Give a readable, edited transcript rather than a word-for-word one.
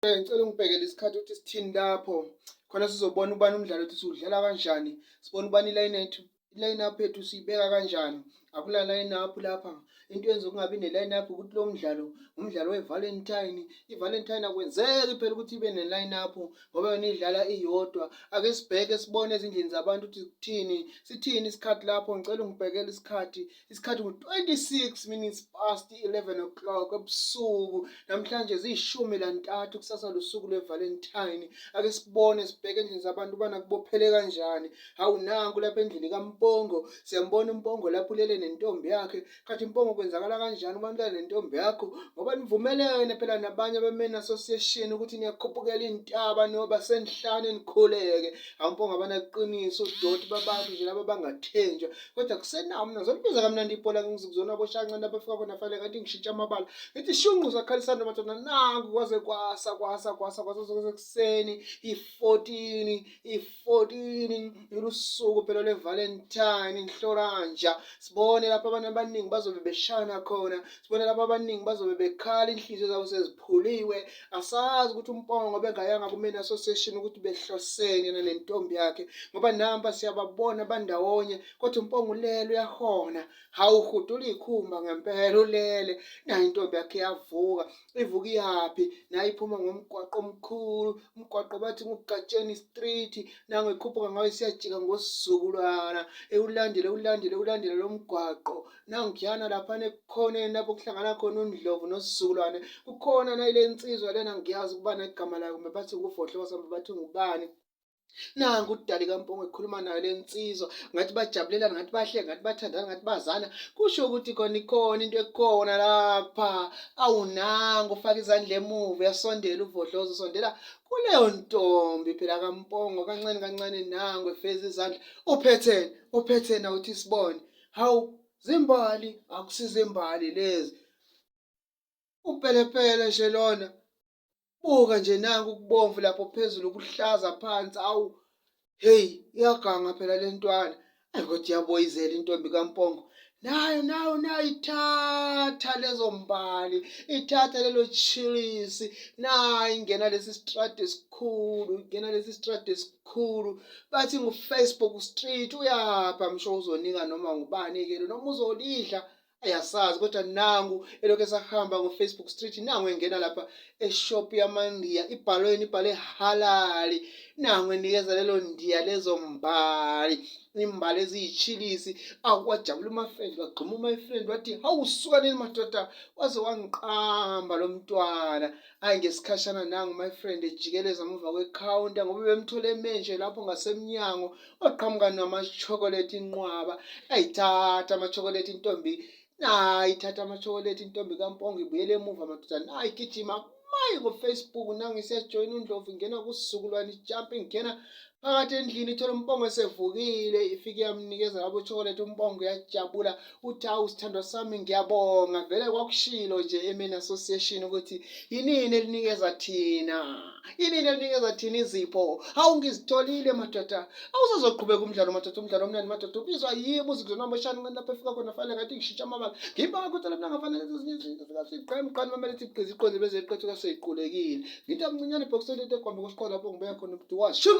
Ngicela ungibhekele isikhathi ukuthi sithini lapho khona sizobona ubani umdlalo ukuthi siwudlala kanjani, sibone ubani i-line-up yethu siyibeka kanjani. Akula line-up lapha. Into yenza ukungabi ne-line-up ukuthi lo mdlalo umdlalo we-Valentine. I-Valentine akwenzeki phela ukuthi ibe ne-line-up ngoba yona idlala iyodwa. Ake sibheke sibone ezindlini zabantu ukuthi sithini isikhathi lapho. Ngicela ungibhekele isikhathi ngu-26 minutes past 11 o'clock ebusuku. Namhlanje ziyi-13 kusasa lusuku lwe-Valentine. Ake sibone sibheke endlini zabantu bana kubophele kanjani. Hawu nangu lapha endlini kaMpongo. Siyambona uMpongo lapho ulele nentombi yakhe. Kanti Mpongo kwenzakala kanjani uma ulele nentombi yakho? Ngoba nivumelene phela nabanye be-Men Association ukuthi niyakhuphukela intaba niyoba senhlane nikhuleke. Hawu Mpongo abanaqinisho udoti babantu nje laba bangathenjwa. Kodwa kusenawo mina zolibiza kamnandi ibhola ngizokuzona boshanqa lapha efika khona fanele kanti ngishintsha amabala. Ngithi shunqu Sakhalisando mathona nangu kwaze kwasa kuseni i-14 ilusuku phela le-Valentine inhloranja. Sibone lapha abantu abaningi bazobe beshana khona. Sibone lapha abaningi bazobe bekhala inhliziyo zabo seziphuliwe. Asazi ukuthi uMpongo bengayanga ku-Men Association ukuthi behlosene yena nentombi yakhe ngoba namba siyababona bandawonye kodwa uMpongo ulele uyahona. Hawu hudula ikhumba ngempela ulele. Nayo intombi yakhe yavuka. Ivuka iyaphi? Nayo iphuma ngomgwaqo omkhulu. Umgwaqo bathi nguGatsheni Street. Nangu ikhuphuka ngayo siyajika ngosizukulwana. Ulandele lo mgwaqo. Nangu kuyana lapha ekhoneni lapho kuhlangana khona uNdlovu nosizukulwane. Kukhona nayile nsizwa lena ngiyazi ukubana igama layo kumbe bathi nguFohlo sambe bathi ngubani. Nangu udali kaMpongo ekhuluma nayo le nsizwa ngathi bajabulelana ngathi bahle ngathi bathandana ngathi bazana. Kusho ukuthi khona into ekhona lapha. Awunangu ufaka izandla emuva yasondela uVodloza usondela kuleyo ntombi phela kaMpongo kancane nangu efeza izandla. Uphethena uthi sibone. Hawu zimbali akusizimbali lezi. Upelepele nje lona. Buka nje nangu kubomvu lapho phezulu kuhlaza phansi. Awu hey iyaganga phela le ntwana. Kodwa iyaboyizela intombi kaMpongo. Nayo ithatha lezo mbali, ithatha lelo chilisi. Nayo ingena lesi strade esikhulu. Bathi ngu-Facebook Street uyapha msho uzonika noma ngubani ke noma uzolidla. Ayasazi kodwa nangu elokhu esahamba ngo-Facebook Street nangu engena lapha eshop yamandiya ibhale halali. Nangu enikeza lelo ndiya lezo mbali. Imbali eziyichilisi. Akwajabula umafriend wagquma umafriend wathi hawu suka nini madoda waze wangiqamba lo mntwana. Hayi ngesikhashana nangu my friend ejikeleza emuva kwecounter ngoba bemthole emenje lapho ngasemnyango oqhamuka nama-chocolate inqwaba. Ayithatha ama-chocolate intombi. Ithatha ama-chocolate intombi kaMpongo ibuyele emuva madoda. Igijima maye ngo-Facebook nangu isiyajoyina uNdlovu ingena kusizukulwane ijump ingena phakathi endlini ithola uMpongo esevukile ifike yamnikeza labo chocolate. uMpongo yajabula uthi hawu sithandwa sami ngiyabonga vele kwakushilo nje e-Men Association ukuthi yinini elinikeza thina izipho. Hawu ngizitholile madoda. Awusazoqhubeka umdlalo madoda. Umdlalo omnandi madoda ubizwa yimi uzikuzona shana lapha efika khona fanele ngathi ngishintsha amabala. Ngibanga ukuthi lapha ngafanele ezinye izinto zikaSiqhoza mamele siqhiziqhoze beze iqethuka seyiqulekile. Ngithi amncinyane ibhokisini into egombe kusiqhola lapho ngibeka khona ubuthi washo.